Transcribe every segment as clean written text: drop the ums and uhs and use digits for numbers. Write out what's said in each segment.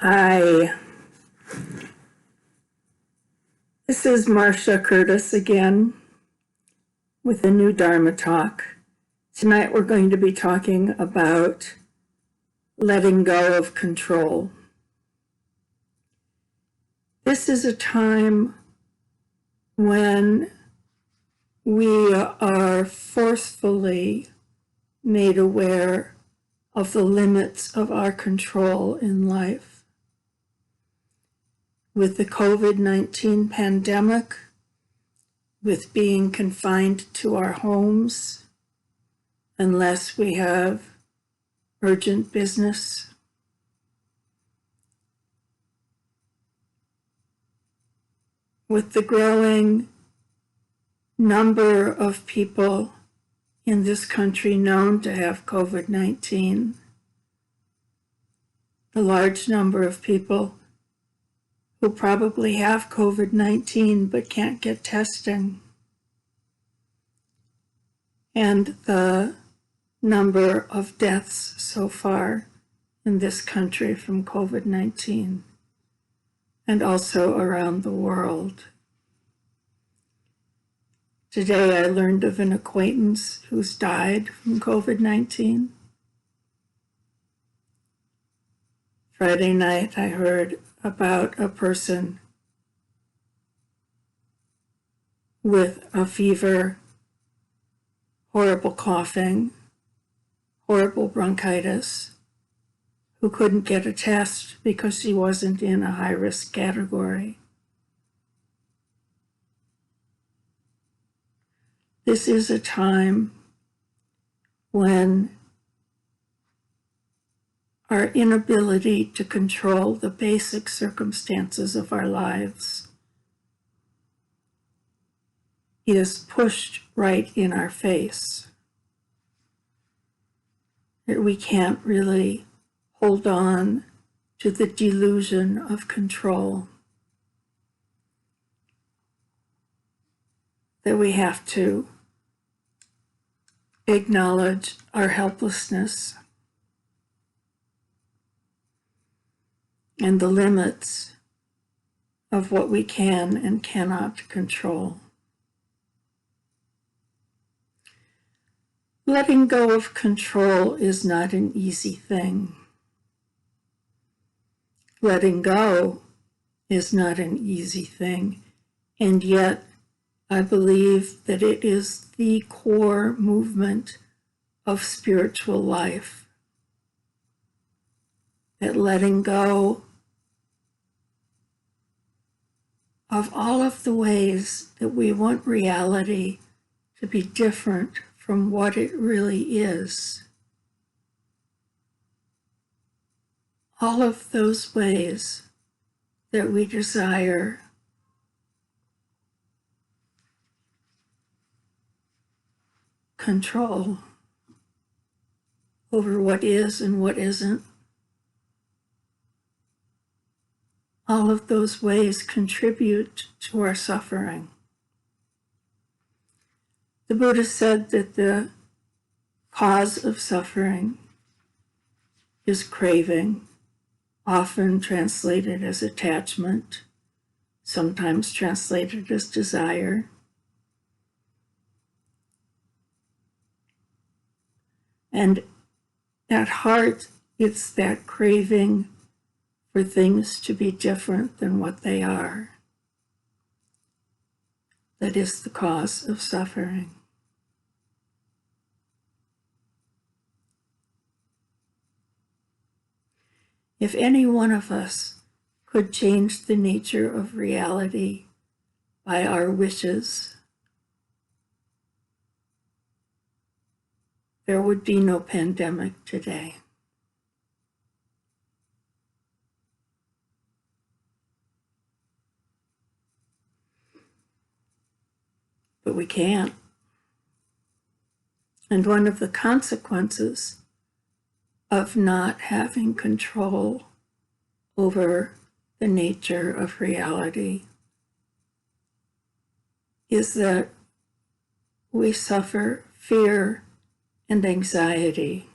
Hi, this is Marcia Curtis again with a new Dharma talk. Tonight we're going to be talking about letting go of control. This is a time when we are forcefully made aware of the limits of our control in life. With the COVID-19 pandemic, with being confined to our homes, unless we have urgent business, with the growing number of people in this country known to have COVID-19, the large number of people who probably have COVID-19 but can't get testing, and the number of deaths so far in this country from COVID-19 and also around the world. Today I learned of an acquaintance who's died from COVID-19. Friday night I heard about a person with a fever, horrible coughing, horrible bronchitis, who couldn't get a test because she wasn't in a high-risk category. This is a time when our inability to control the basic circumstances of our lives is pushed right in our face. That we can't really hold on to the delusion of control. That we have to acknowledge our helplessness and the limits of what we can and cannot control. Letting go of control is not an easy thing. Letting go is not an easy thing, and yet I believe that it is the core movement of spiritual life. That letting go of all of the ways that we want reality to be different from what it really is. All of those ways that we desire control over what is and what isn't. All of those ways contribute to our suffering. The Buddha said that the cause of suffering is craving, often translated as attachment, sometimes translated as desire. And at heart, it's that craving for things to be different than what they are that is the cause of suffering. If any one of us could change the nature of reality by our wishes, there would be no pandemic today. But we can't. And one of the consequences of not having control over the nature of reality is that we suffer fear and anxiety.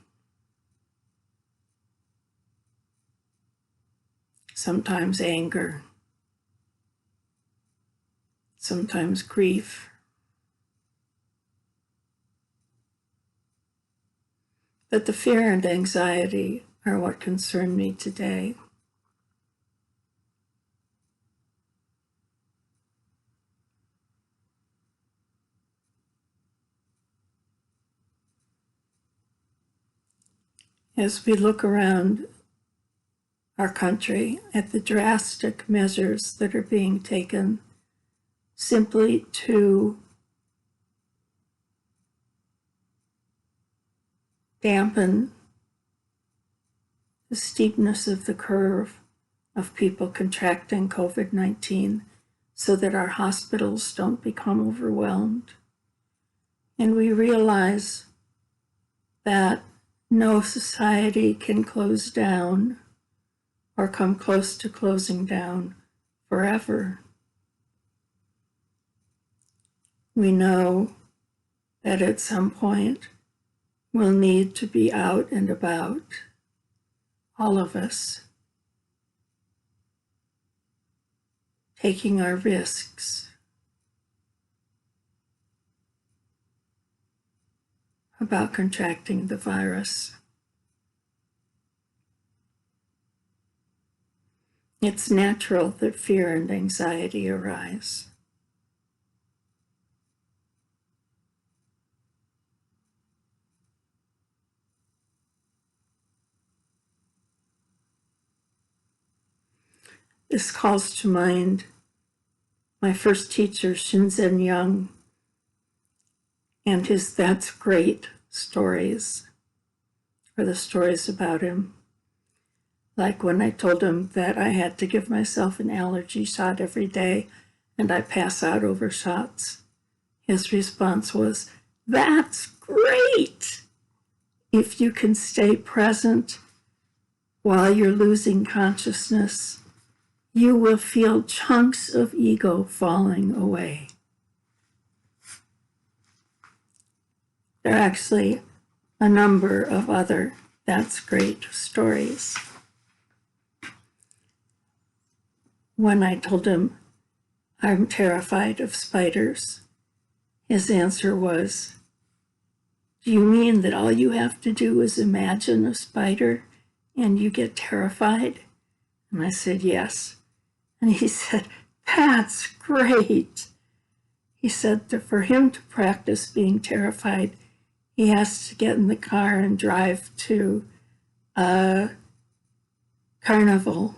sometimes anger, sometimes grief. But the fear and anxiety are what concern me today. As we look around our country at the drastic measures that are being taken simply to dampen the steepness of the curve of people contracting COVID-19 so that our hospitals don't become overwhelmed. And we realize that no society can close down or come close to closing down forever. We know that at some point we'll need to be out and about, all of us, taking our risks about contracting the virus. It's natural that fear and anxiety arise. This calls to mind my first teacher, Shinzen Young, and his "That's Great" stories, or the stories about him. Like when I told him that I had to give myself an allergy shot every day and I pass out over shots. His response was, "That's great! If you can stay present while you're losing consciousness, you will feel chunks of ego falling away." There are actually a number of other "That's Great" stories. When I told him I'm terrified of spiders, his answer was, "Do you mean that all you have to do is imagine a spider and you get terrified?" And I said, "Yes." And he said, "That's great." He said that for him to practice being terrified, he has to get in the car and drive to a carnival,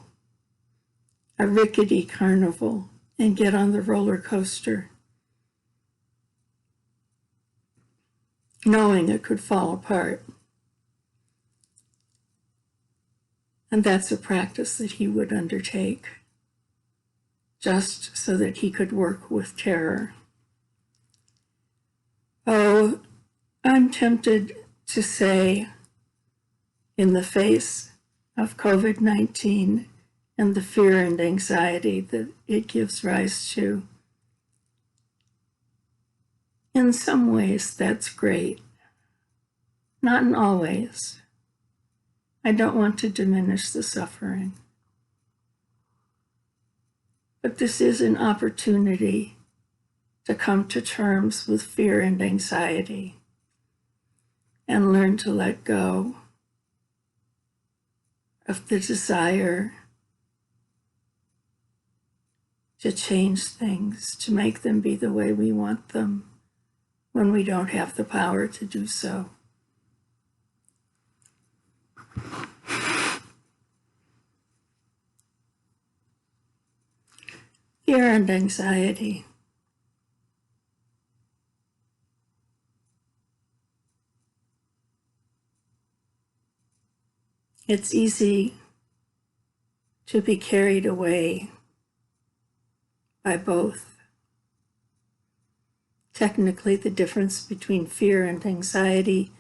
a rickety carnival, and get on the roller coaster, knowing it could fall apart. And that's a practice that he would undertake, just so that he could work with terror. Oh, I'm tempted to say, in the face of COVID-19 and the fear and anxiety that it gives rise to, in some ways that's great. Not in all ways. I don't want to diminish the suffering. But this is an opportunity to come to terms with fear and anxiety and learn to let go of the desire to change things, to make them be the way we want them when we don't have the power to do so. Fear and anxiety. It's easy to be carried away by both. Technically, the difference between fear and anxiety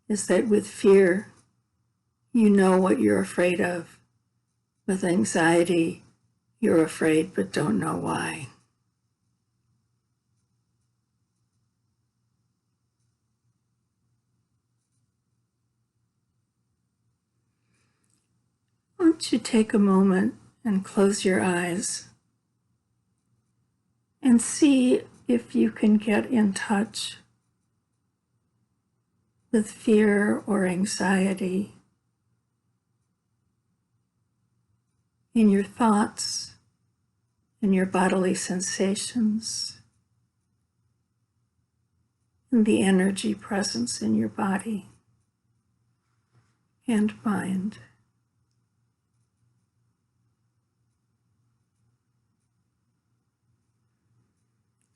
is that with fear, you know what you're afraid of. With anxiety, you're afraid but don't know why. Why don't you take a moment and close your eyes and see if you can get in touch with fear or anxiety in your thoughts, in your bodily sensations, in the energy presence in your body and mind.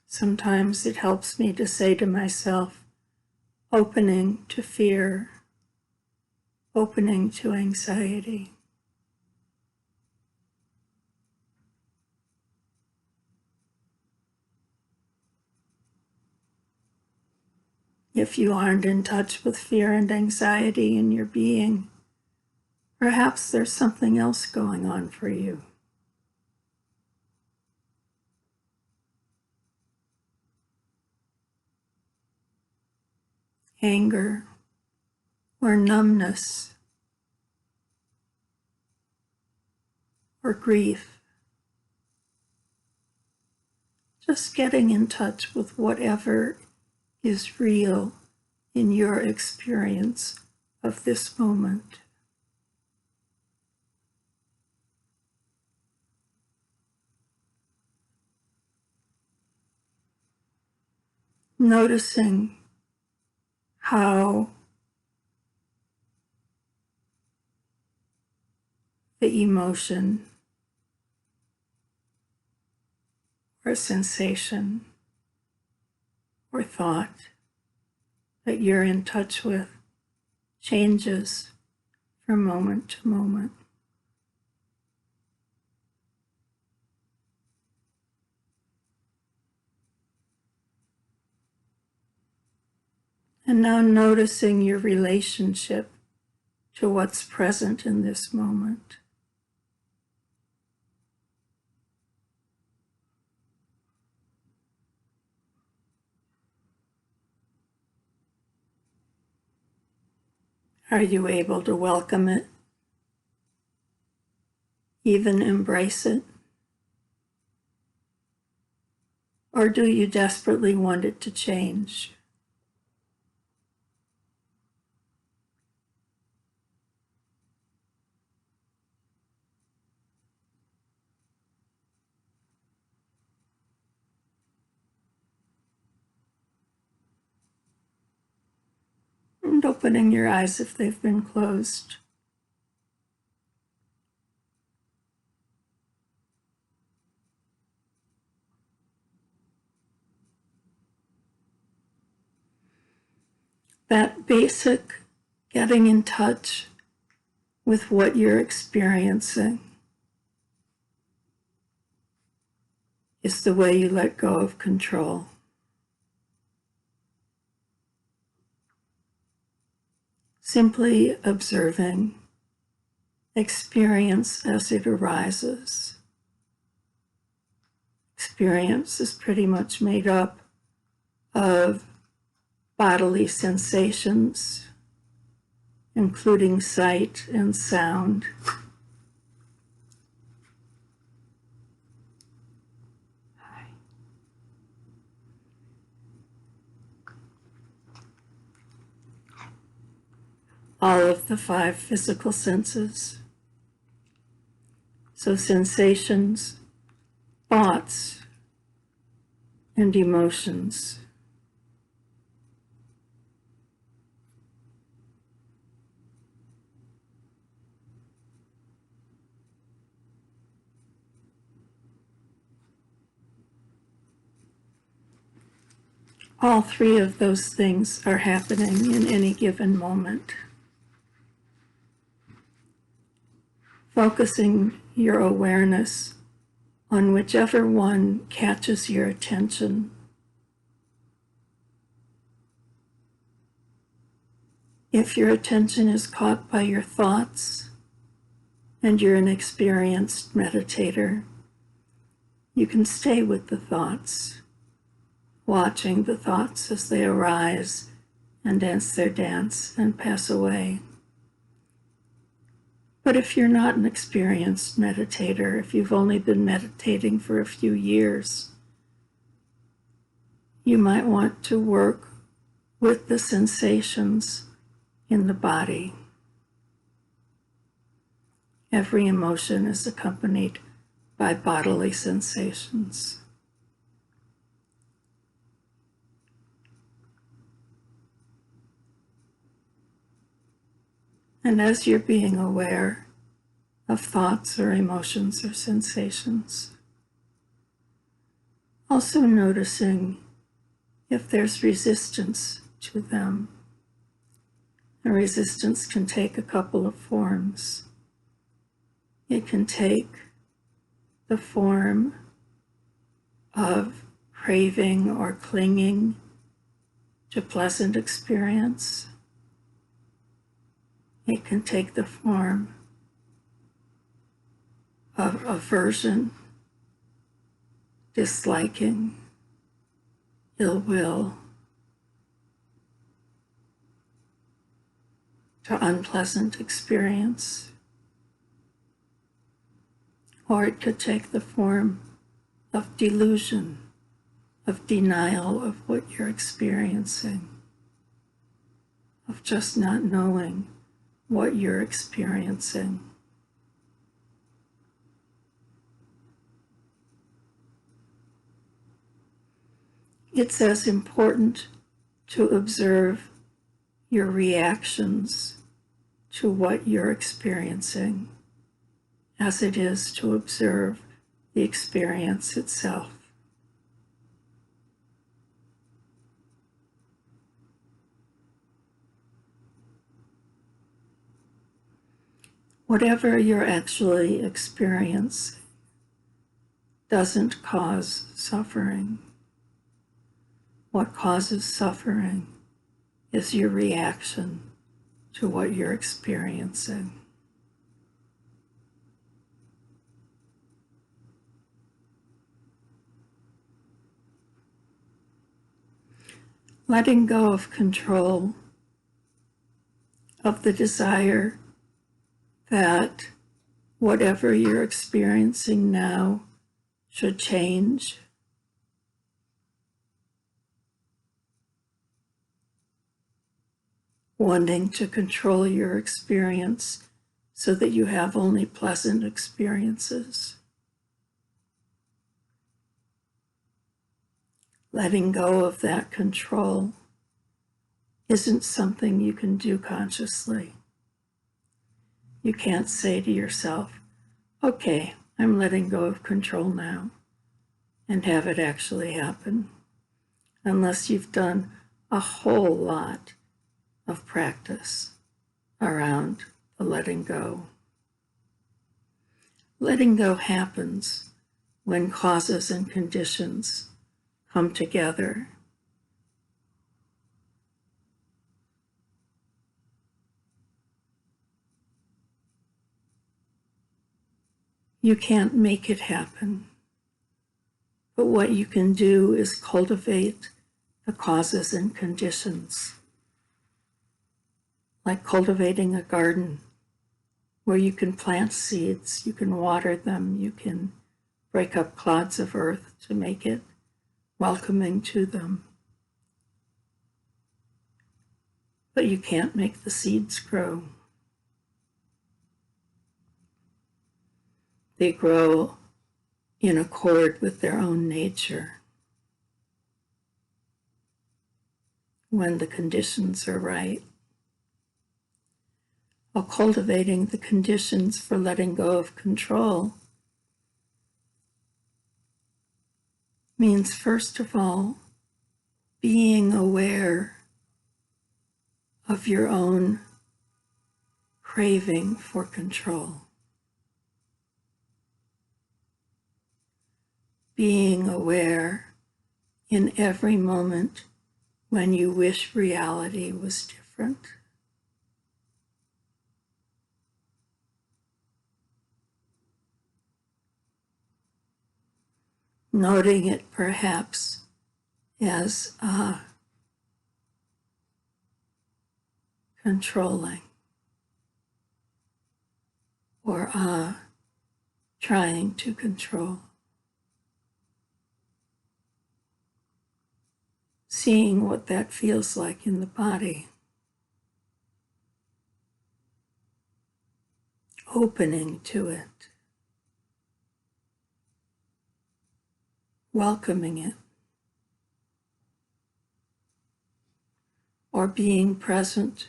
Sometimes it helps me to say to myself, opening to fear, opening to anxiety. If you aren't in touch with fear and anxiety in your being, perhaps there's something else going on for you. Anger or numbness or grief. Just getting in touch with whatever is real in your experience of this moment. Noticing how the emotion or sensation or thought that you're in touch with changes from moment to moment. And now noticing your relationship to what's present in this moment. Are you able to welcome it, even embrace it? Or do you desperately want it to change? And opening your eyes if they've been closed. That basic getting in touch with what you're experiencing is the way you let go of control. Simply observing experience as it arises. Experience is pretty much made up of bodily sensations, including sight and sound. All of the 5 physical senses. So sensations, thoughts, and emotions. All 3 of those things are happening in any given moment. Focusing your awareness on whichever one catches your attention. If your attention is caught by your thoughts and you're an experienced meditator, you can stay with the thoughts, watching the thoughts as they arise and dance their dance and pass away. But if you're not an experienced meditator, if you've only been meditating for a few years, you might want to work with the sensations in the body. Every emotion is accompanied by bodily sensations. And as you're being aware of thoughts or emotions or sensations, also noticing if there's resistance to them. And resistance can take a couple of forms. It can take the form of craving or clinging to pleasant experience. It can take the form of aversion, disliking, ill will to unpleasant experience. Or it could take the form of delusion, of denial of what you're experiencing, of just not knowing what you're experiencing. It's as important to observe your reactions to what you're experiencing as it is to observe the experience itself. Whatever you're actually experiencing doesn't cause suffering. What causes suffering is your reaction to what you're experiencing. Letting go of control, of the desire that whatever you're experiencing now should change. Wanting to control your experience so that you have only pleasant experiences. Letting go of that control isn't something you can do consciously. You can't say to yourself, okay, I'm letting go of control now, and have it actually happen, unless you've done a whole lot of practice around the letting go. Letting go happens when causes and conditions come together. You can't make it happen, but what you can do is cultivate the causes and conditions, like cultivating a garden where you can plant seeds, you can water them, you can break up clods of earth to make it welcoming to them. But you can't make the seeds grow. They grow in accord with their own nature when the conditions are right. While cultivating the conditions for letting go of control means, first of all, being aware of your own craving for control. Being aware in every moment when you wish reality was different. Noting it perhaps as controlling. or trying to control. Seeing what that feels like in the body. Opening to it. Welcoming it. Or being present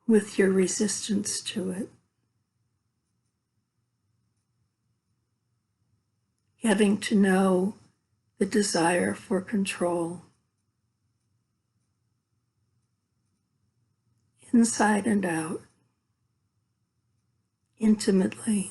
with your resistance to it. Getting to know the desire for control. Inside and out. Intimately.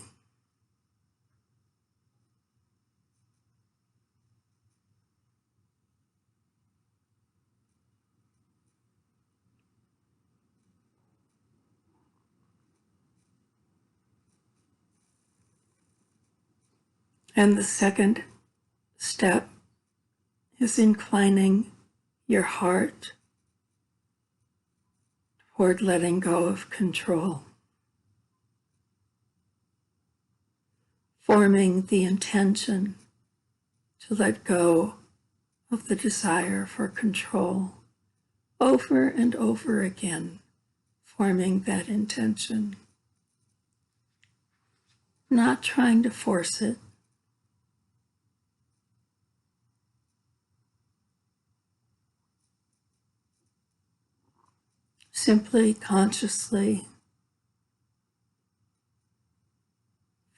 And the second step is inclining your heart toward letting go of control. Forming the intention to let go of the desire for control over and over again, forming that intention. Not trying to force it. Simply consciously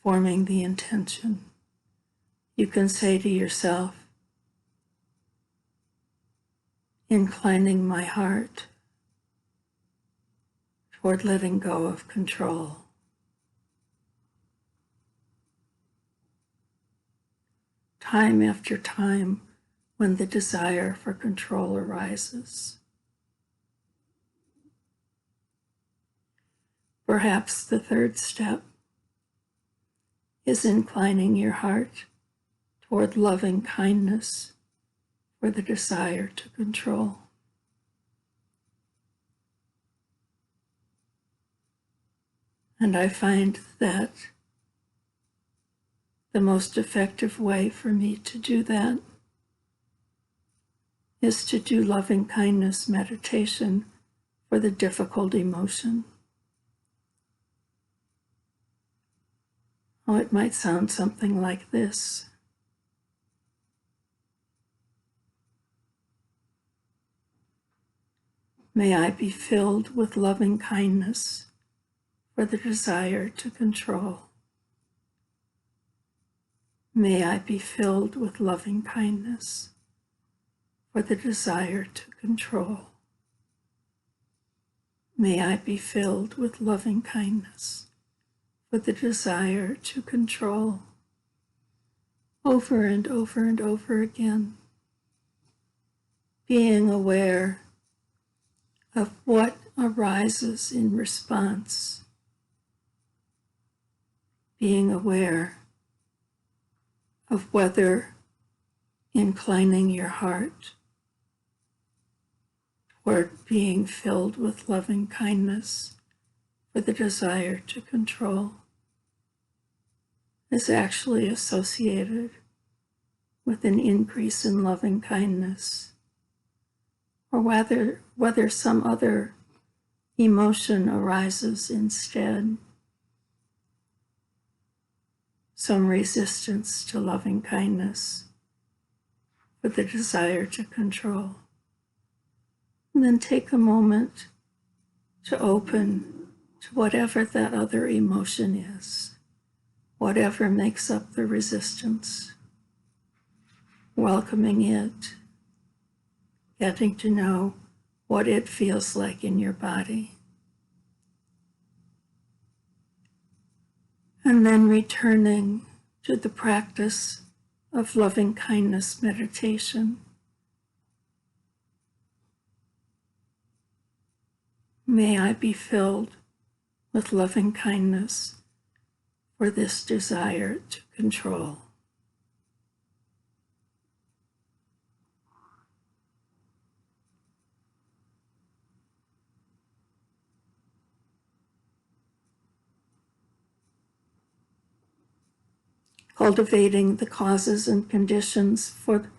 forming the intention. You can say to yourself, inclining my heart toward letting go of control. Time after time when the desire for control arises. Perhaps the third step is inclining your heart toward loving kindness for the desire to control. And I find that the most effective way for me to do that is to do loving kindness meditation for the difficult emotion. Oh, it might sound something like this. May I be filled with loving kindness for the desire to control. May I be filled with loving kindness for the desire to control. May I be filled with loving kindness for the desire to control. Over and over and over again. Being aware of what arises in response. Being aware of whether inclining your heart toward being filled with loving kindness for the desire to control is actually associated with an increase in loving kindness, or whether some other emotion arises instead, some resistance to loving kindness for the desire to control. And then take a moment to open to whatever that other emotion is, whatever makes up the resistance, welcoming it, getting to know what it feels like in your body. And then returning to the practice of loving kindness meditation. May I be filled with loving kindness for this desire to control. cultivating the causes and conditions for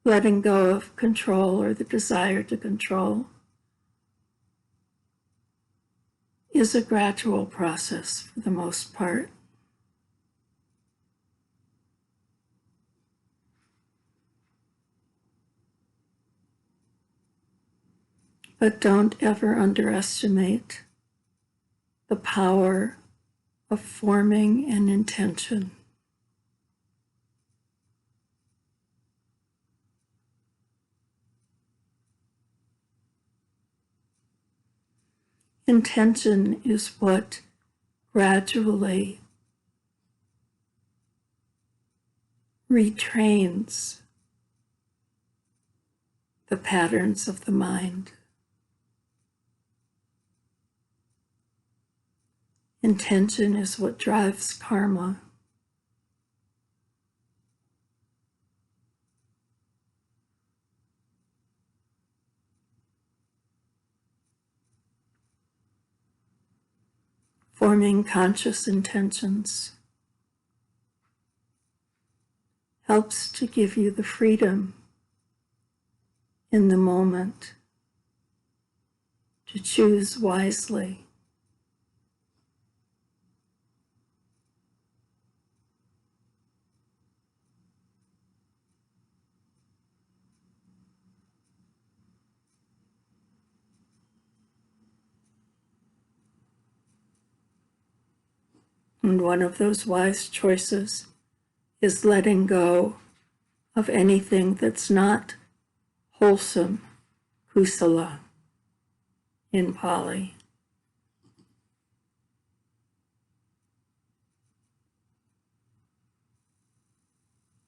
letting go of control or the desire to control is a gradual process for the most part. But don't ever underestimate the power of forming an intention. Intention is what gradually retrains the patterns of the mind. Intention is what drives karma. Forming conscious intentions helps to give you the freedom in the moment to choose wisely. And one of those wise choices is letting go of anything that's not wholesome, kusala in Pali.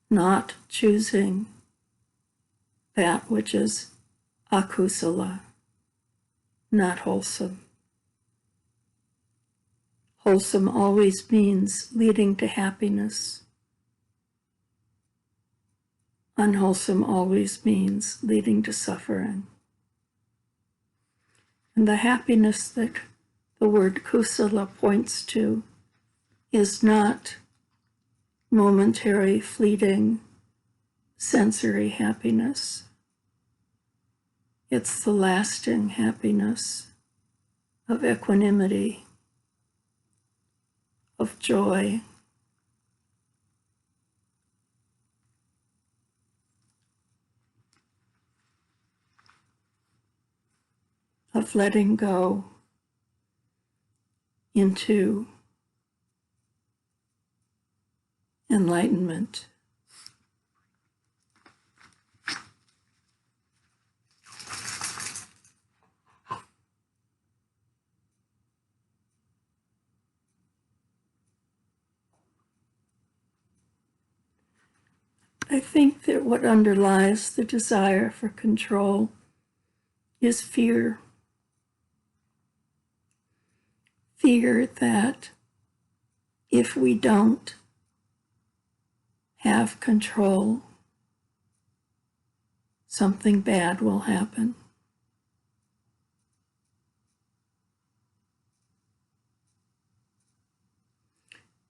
Not choosing that which is akusala, not wholesome. Wholesome always means leading to happiness. Unwholesome always means leading to suffering. And the happiness that the word kusala points to is not momentary, fleeting, sensory happiness. It's the lasting happiness of equanimity, of joy, of letting go into enlightenment. I think that what underlies the desire for control is fear. Fear that if we don't have control, something bad will happen.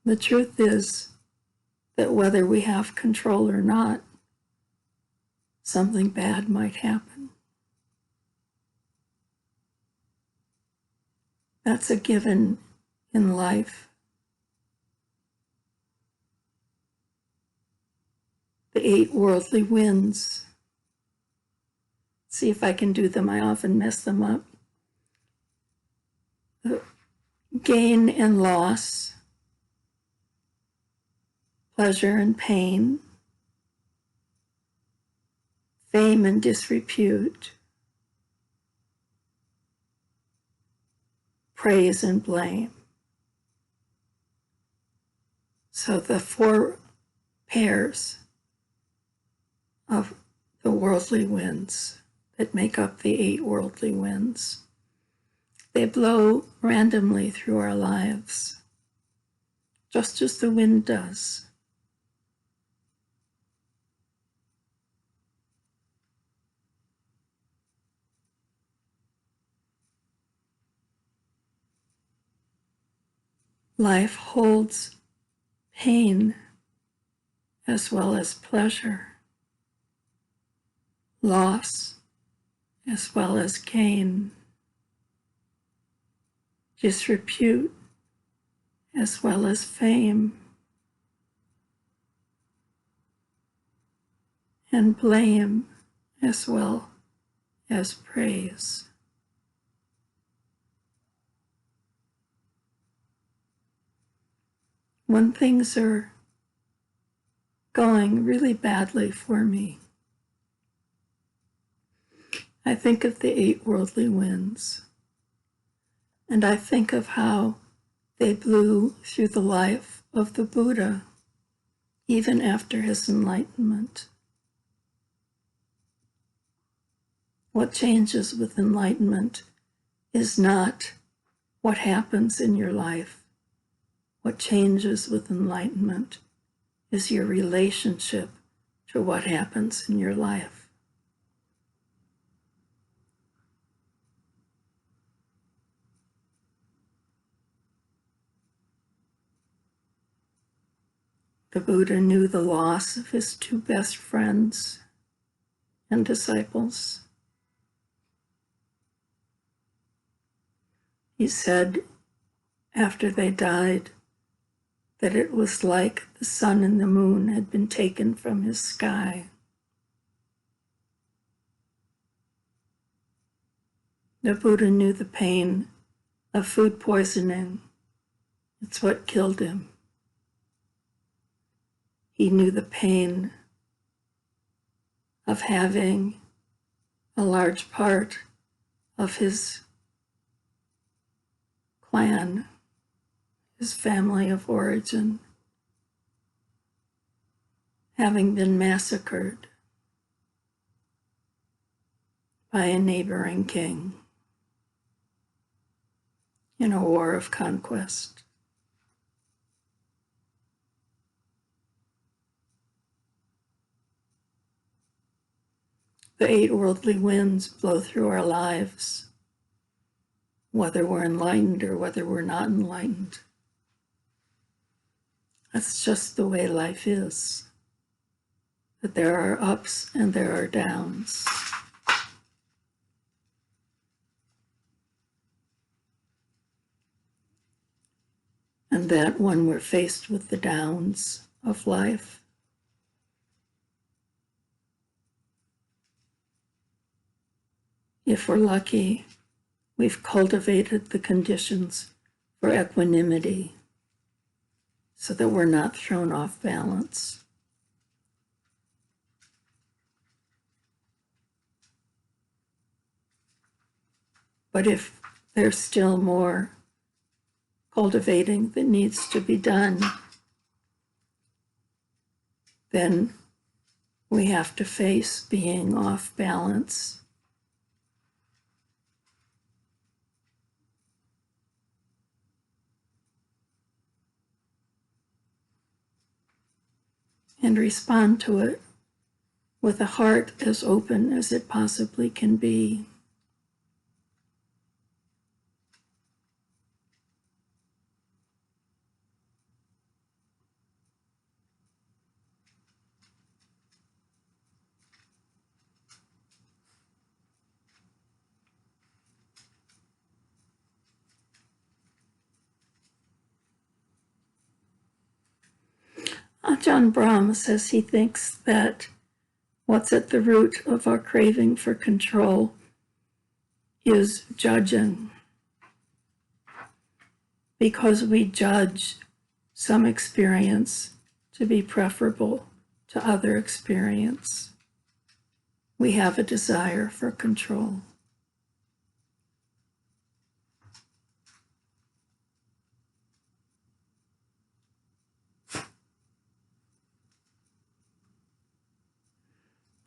The truth is that whether we have control or not, something bad might happen. That's a given in life. The 8 worldly winds. See if I can do them. I often mess them up. The gain and loss, pleasure and pain, fame and disrepute, praise and blame. So the 4 pairs of the worldly winds that make up the 8 worldly winds, they blow randomly through our lives, just as the wind does. Life holds pain as well as pleasure, loss as well as gain, disrepute as well as fame, and blame as well as praise. When things are going really badly for me, I think of the 8 worldly winds, and I think of how they blew through the life of the Buddha, even after his enlightenment. What changes with enlightenment is not what happens in your life. What changes with enlightenment is your relationship to what happens in your life. The Buddha knew the loss of his 2 best friends and disciples. He said after they died that it was like the sun and the moon had been taken from his sky. The Buddha knew the pain of food poisoning. It's what killed him. He knew the pain of having a large part of his clan, his family of origin, having been massacred by a neighboring king in a war of conquest. The 8 worldly winds blow through our lives, whether we're enlightened or whether we're not enlightened. That's just the way life is, that there are ups and there are downs. And that when we're faced with the downs of life, if we're lucky, we've cultivated the conditions for equanimity so that we're not thrown off balance. But if there's still more cultivating that needs to be done, then we have to face being off balance. And respond to it with a heart as open as it possibly can be. Ajahn Brahm says he thinks that what's at the root of our craving for control is judging, because we judge some experience to be preferable to other experience. We have a desire for control.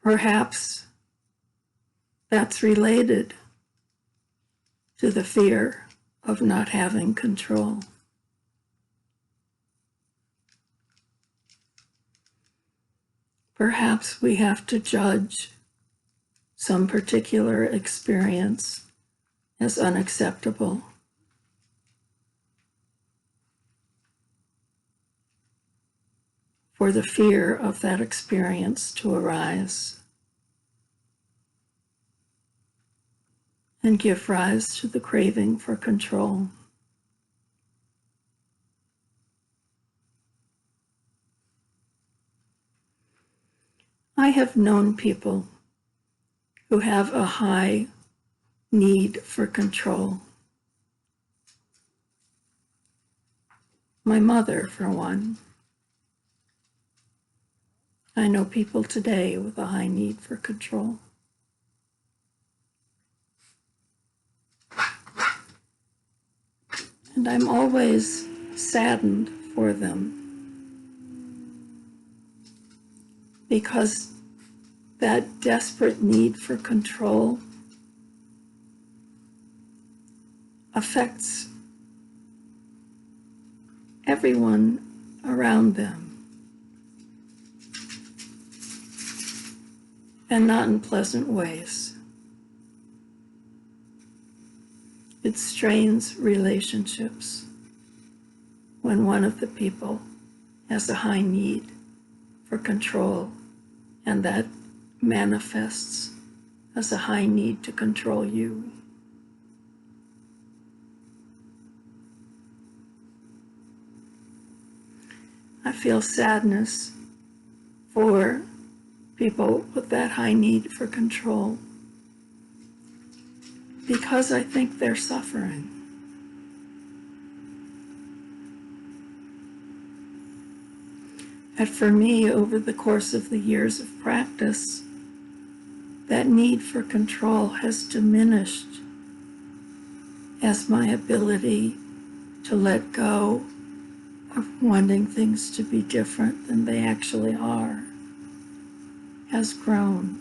Perhaps that's related to the fear of not having control. Perhaps we have to judge some particular experience as unacceptable. for the fear of that experience to arise and give rise to the craving for control. I have known people who have a high need for control. My mother, for one. I know people today with a high need for control. And I'm always saddened for them because that desperate need for control affects everyone around them, and not in pleasant ways. It strains relationships when one of the people has a high need for control, and that manifests as a high need to control you. I feel sadness for people with that high need for control because I think they're suffering. And for me, over the course of the years of practice, that need for control has diminished as my ability to let go of wanting things to be different than they actually are has grown.